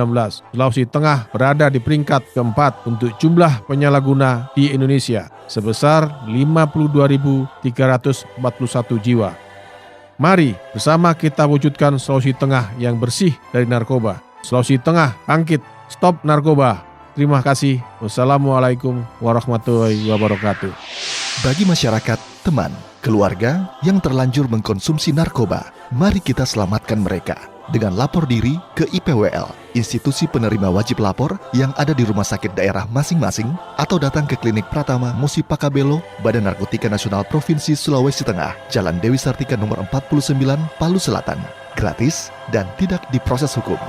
Sulawesi Tengah berada di peringkat keempat untuk jumlah penyalahguna di Indonesia sebesar 52.341 jiwa. Mari bersama kita wujudkan Sulawesi Tengah yang bersih dari narkoba. Sulawesi Tengah bangkit, stop narkoba. Terima kasih. Wassalamualaikum warahmatullahi wabarakatuh. Bagi masyarakat, teman, keluarga yang terlanjur mengkonsumsi narkoba, mari kita selamatkan mereka dengan lapor diri ke IPWL, institusi penerima wajib lapor yang ada di rumah sakit daerah masing-masing, atau datang ke Klinik Pratama Musi Pakabelo, Badan Narkotika Nasional Provinsi Sulawesi Tengah, Jalan Dewi Sartika nomor 49, Palu Selatan. Gratis dan tidak diproses hukum.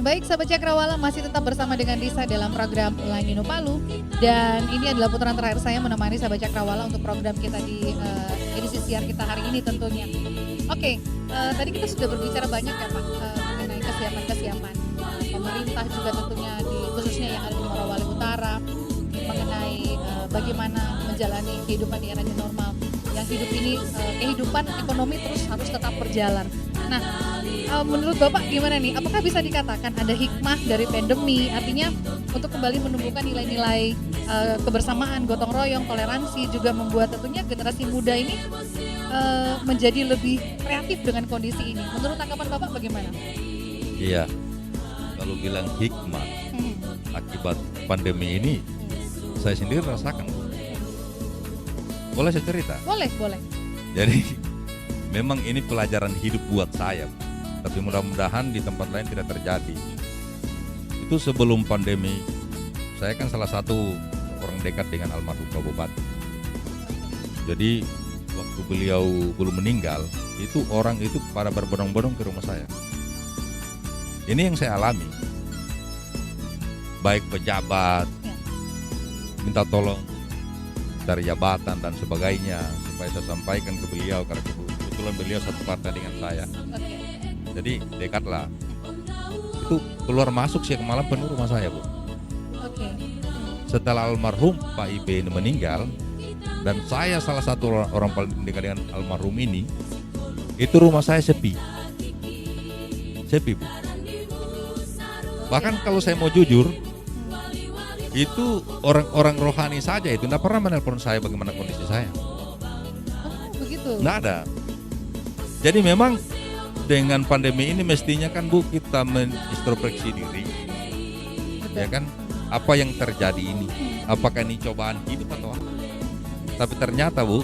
Baik sahabat Cakrawala, masih tetap bersama dengan Lisa dalam program Langino Palu. Dan ini adalah putaran terakhir saya menemani sahabat Cakrawala untuk program kita di edisi siar kita hari ini tentunya. Oke, tadi kita sudah berbicara banyak ya Pak mengenai kesiapan pemerintah juga tentunya khususnya yang ada di Morowali Utara mengenai bagaimana menjalani kehidupan di era new normal. Yang hidup ini kehidupan ekonomi terus harus tetap berjalan. Nah, menurut Bapak gimana nih? Apakah bisa dikatakan ada hikmah dari pandemi? Artinya untuk kembali menumbuhkan nilai-nilai kebersamaan, gotong royong, toleransi, juga membuat tentunya generasi muda ini menjadi lebih kreatif dengan kondisi ini. Menurut tanggapan Bapak bagaimana? Iya, kalau bilang hikmah akibat pandemi ini, saya sendiri rasakan. Boleh saya cerita? Boleh. Jadi memang ini pelajaran hidup buat saya, tapi mudah-mudahan di tempat lain tidak terjadi. Itu sebelum pandemi, saya kan salah satu orang dekat dengan almarhum Pak Bupati. Jadi waktu beliau belum meninggal, itu orang itu pada berbondong-bondong ke rumah saya. Ini yang saya alami, baik pejabat minta tolong dari jabatan dan sebagainya supaya saya sampaikan ke beliau, karena kebetulan beliau satu partai dengan saya. Oke. Jadi dekat lah. Itu keluar masuk siang malam penuh rumah saya, Bu. Oke. Setelah almarhum Pak Ibe ini meninggal, dan saya salah satu orang paling dekat dengan almarhum ini, itu rumah saya sepi, Bu. Bahkan kalau saya mau jujur, itu orang-orang rohani saja itu tidak pernah menelpon saya bagaimana kondisi saya. Oh, begitu. Nggak ada. Jadi memang dengan pandemi ini mestinya kan, Bu, kita menintrospeksi diri. Betul. Ya kan, apa yang terjadi ini? Apakah ini cobaan hidup atau apa? Tapi ternyata, Bu,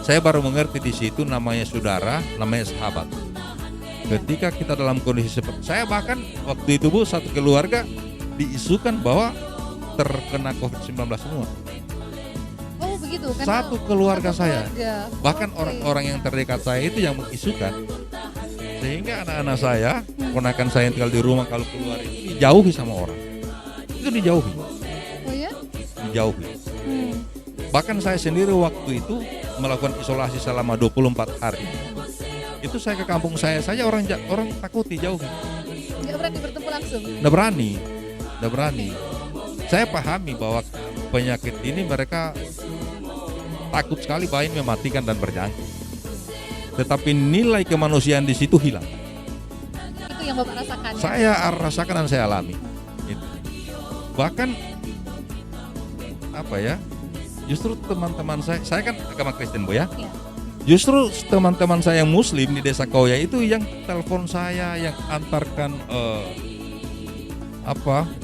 saya baru mengerti di situ namanya saudara, namanya sahabat. Ketika kita dalam kondisi seperti saya, bahkan waktu itu, Bu, satu keluarga diisukan bahwa terkena COVID-19 semua. Oh, begitu. Karena Satu keluarga satu saya. keluarga. Bahkan Oke. orang-orang yang terdekat saya itu yang mengisukan. Sehingga anak-anak saya, ponakan saya yang tinggal di rumah, kalau keluar itu dijauhi sama orang. Itu dijauhi. Oh ya? Dijauhi. Hmm. Bahkan saya sendiri waktu itu melakukan isolasi selama 24 hari. Itu saya ke kampung saya saja orang takut dijauhi. Nggak berani bertemu langsung. Nggak berani. Saya pahami bahwa penyakit ini mereka takut sekali bahwa ini mematikan dan berjangkit. Tetapi nilai kemanusiaan di situ hilang. Itu yang Bapak rasakan ya? Saya rasakan dan saya alami. Itu. Bahkan apa ya? Justru teman-teman saya kan agama Kristen, Bu ya. Iya. Justru teman-teman saya yang Muslim di Desa Koya itu yang telepon saya, yang antarkan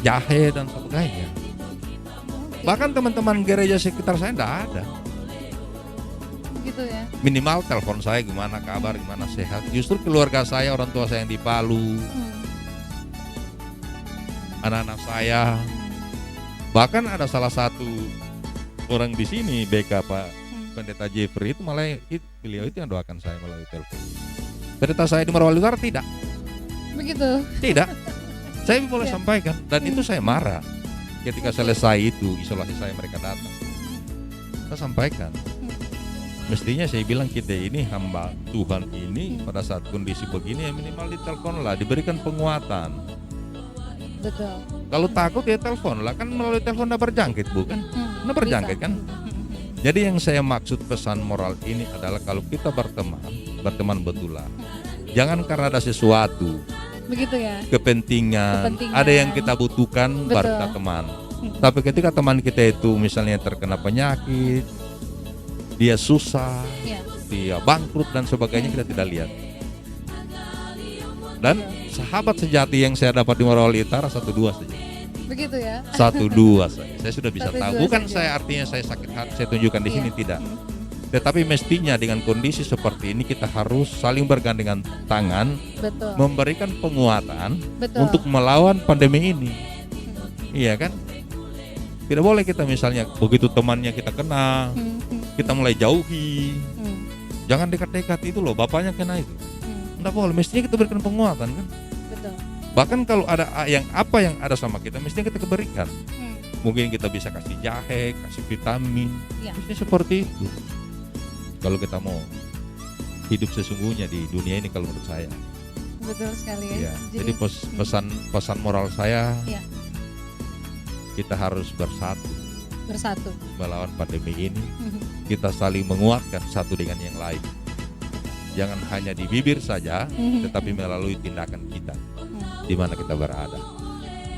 jahe dan sebagainya. Oke. Bahkan teman-teman gereja sekitar saya enggak ada. Gitu ya. Minimal telepon saya gimana kabar, gimana sehat. Justru keluarga saya, orang tua saya yang di Palu, anak-anak saya. Bahkan ada salah satu orang di sini, BK Pak Pendeta Jeffrey, itu malah beliau itu yang doakan saya melalui telepon. Pendeta saya di Morowali Utara tidak. Begitu. Tidak. Saya boleh Ya. sampaikan, dan itu saya marah. Ketika selesai itu isolasi saya, mereka datang. Saya sampaikan. Mestinya saya bilang kita ini hamba Tuhan ini pada saat kondisi begini ya minimal ditelepon lah, diberikan penguatan. Betul. Kalau takut ya telepon lah, kan melalui telepon udah berjangkit, bukan? Udah berjangkit kan? Jadi yang saya maksud pesan moral ini adalah kalau kita berteman betulan. Jangan karena ada sesuatu, Begitu ya. kepentingan, ada yang kita butuhkan baru kita teman. Tapi ketika teman kita itu misalnya terkena penyakit, dia susah, Ya. dia bangkrut dan sebagainya, kita tidak lihat. Dan sahabat sejati yang saya dapat di Morowali Utara 1-2 saja. Begitu ya. 1-2 saja. Saya sudah bisa 1-2 tahu. Bukan saja. saya artinya saya sakit hati, saya tunjukkan di sini, Iya. tidak. Tetapi mestinya dengan kondisi seperti ini kita harus saling bergandengan tangan, Betul. memberikan penguatan Betul. untuk melawan pandemi ini. Iya kan? Tidak boleh kita misalnya begitu temannya kita kena, kita mulai jauhi. Jangan dekat-dekat itu loh, bapaknya kena itu. Enggak boleh, mestinya kita berikan penguatan kan. Betul. Bahkan kalau ada yang ada sama kita, mestinya kita berikan. Mungkin kita bisa kasih jahe, kasih vitamin. Ya. Mestinya seperti itu. Kalau kita mau hidup sesungguhnya di dunia ini, kalau menurut saya. Betul sekali ya. Ya. Jadi pesan moral saya, Ya. kita harus bersatu. Bersatu. melawan pandemi ini. Kita saling menguatkan satu dengan yang lain. Jangan hanya di bibir saja, tetapi melalui tindakan kita di mana kita berada.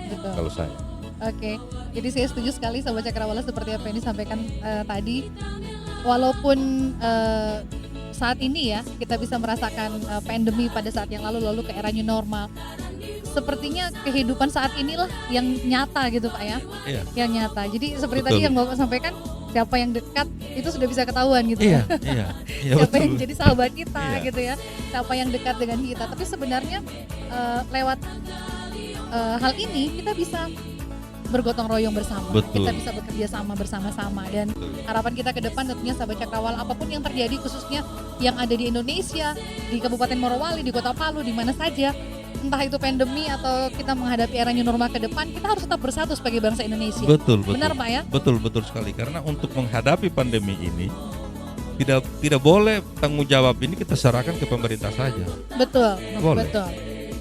Betul. Kalau saya. Oke, jadi saya setuju sekali Sahabat Cakrawala seperti apa yang disampaikan tadi. Walaupun saat ini ya kita bisa merasakan pandemi pada saat yang lalu ke era new normal. Sepertinya kehidupan saat inilah yang nyata gitu Pak ya. Iya. Yang nyata. Jadi seperti Betul. tadi yang Bapak sampaikan, siapa yang dekat itu sudah bisa ketahuan gitu Iya, ya. iya, iya Siapa betul. yang jadi sahabat kita Iya. gitu ya. Siapa yang dekat dengan kita. Tapi sebenarnya lewat hal ini kita bisa bergotong royong bersama. Betul. Kita bisa bekerja sama bersama-sama dan harapan kita ke depan tentunya Sahabat Cakrawala apapun yang terjadi khususnya yang ada di Indonesia, di Kabupaten Morowali, di Kota Palu, di mana saja, entah itu pandemi atau kita menghadapi era new normal ke depan, kita harus tetap bersatu sebagai bangsa Indonesia. Betul, betul. Benar Pak ya? Betul sekali. Karena untuk menghadapi pandemi ini tidak boleh tanggung jawab ini kita serahkan ke pemerintah saja. Betul, Boleh. betul,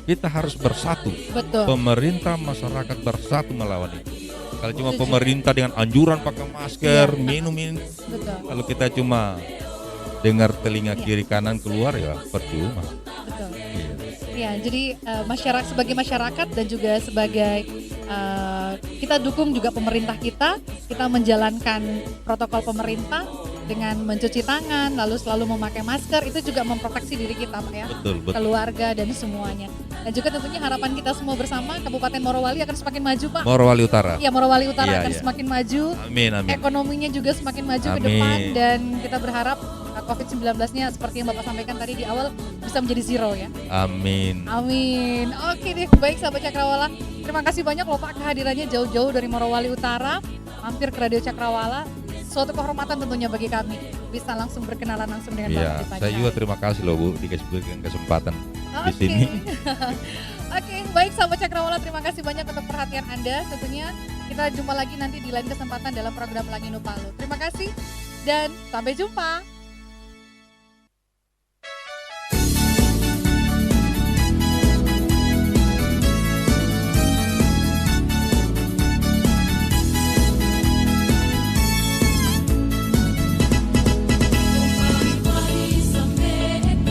Kita harus bersatu. betul. Pemerintah, masyarakat bersatu melawan itu. Kalau cuma Setuju. pemerintah dengan anjuran pakai masker, Iya. minum, Betul, kalau kita cuma dengar telinga kiri kanan keluar ya percuma. betul. Iya. Ya, jadi masyarakat sebagai masyarakat dan juga sebagai kita dukung juga pemerintah kita menjalankan protokol pemerintah dengan mencuci tangan, lalu selalu memakai masker, itu juga memproteksi diri kita Pak ya, Betul. keluarga dan semuanya. Dan juga tentunya harapan kita semua bersama Kabupaten Morowali akan semakin maju Pak. Morowali Utara. Ya, Morowali Utara Iya, akan iya. semakin maju, Amin, amin. ekonominya juga semakin maju ke Amin. depan dan kita berharap COVID-19-nya seperti yang Bapak sampaikan tadi di awal bisa menjadi zero ya. Amin. Amin. Oke deh, baik Sahabat Cakrawala. Terima kasih banyak loh Pak kehadirannya jauh-jauh dari Morowali Utara, mampir ke Radio Cakrawala. Suatu kehormatan tentunya bagi kami bisa langsung berkenalan langsung dengan Iya, Bapak di pagi saya juga hari. terima kasih loh Bu dikasih kesempatan di Oke. sini. Oke, baik Sahabat Cakrawala, terima kasih banyak untuk perhatian Anda. Tentunya kita jumpa lagi nanti di lain kesempatan dalam program Langino Palu. Terima kasih dan sampai jumpa.